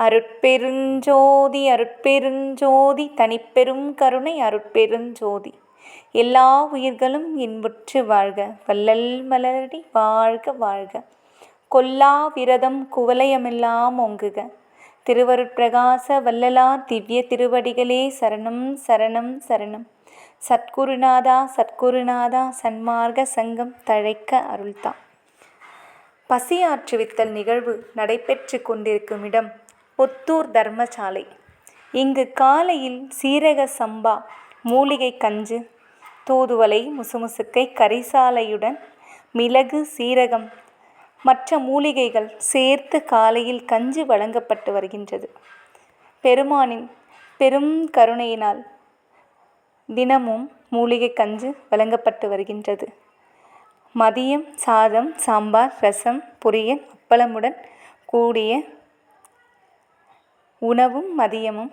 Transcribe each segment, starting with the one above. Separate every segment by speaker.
Speaker 1: அருட்பெருஞ்சோதி அருட்பெருஞ்சோதி தனிப்பெரும் கருணை அருட்பெருஞ்சோதி. எல்லா உயிர்களும் இன்புற்று வாழ்க, வள்ளல் மலரடி வாழ்க வாழ்க. கொல்லா விரதம் குவலயமெல்லாம் ஓங்குக. திருவருட்பிரகாச வள்ளலார் திவ்ய திருவடிகளே சரணம் சரணம் சரணம். சத்குருநாதா சத்குருநாதா சன்மார்க்க சங்கம் தழைக்க அருள்தா. பசியாற்றுவித்தல் நிகழ்வு நடைபெற்று கொண்டிருக்கும் இடம் புத்தூர் தர்மசாலை. இங்கு காலையில் சீரக சம்பா மூலிகை கஞ்சு, தூதுவளை, முசுமுசுக்கை, கரிசாலையுடன் மிளகு, சீரகம், மற்ற மூலிகைகள் சேர்த்து காலையில் கஞ்சி வழங்கப்பட்டு வருகின்றது. பெருமானின் பெரும் கருணையினால் தினமும் மூலிகை கஞ்சு வழங்கப்பட்டு வருகின்றது. மதியம் சாதம், சாம்பார், ரசம், பொரியல், அப்பளமுடன் கூடிய உணவும் மதியமும்.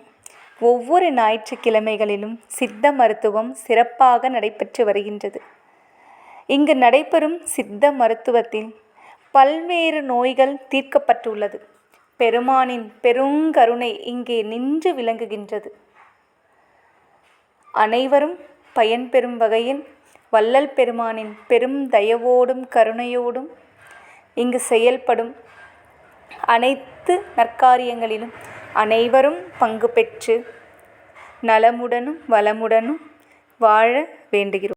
Speaker 1: ஒவ்வொரு ஞாயிற்றுக்கிழமைகளிலும் சித்த மருத்துவம் சிறப்பாக நடைபெற்று வருகின்றது. இங்கு நடைபெறும் சித்த மருத்துவத்தில் பல்வேறு நோய்கள் தீர்க்கப்பட்டுள்ளது. பெருமானின் பெருங்கருணை இங்கே நின்று விளங்குகின்றது. அனைவரும் பயன்பெறும் வகையில் வள்ளல் பெருமானின் பெரும் தயவோடும் கருணையோடும் இங்கு செயல்படும் அனைத்து நற்காரியங்களிலும் அனைவரும் பங்கு பெற்று நலமுடனும் வளமுடனும் வாழ வேண்டுகிறோம்.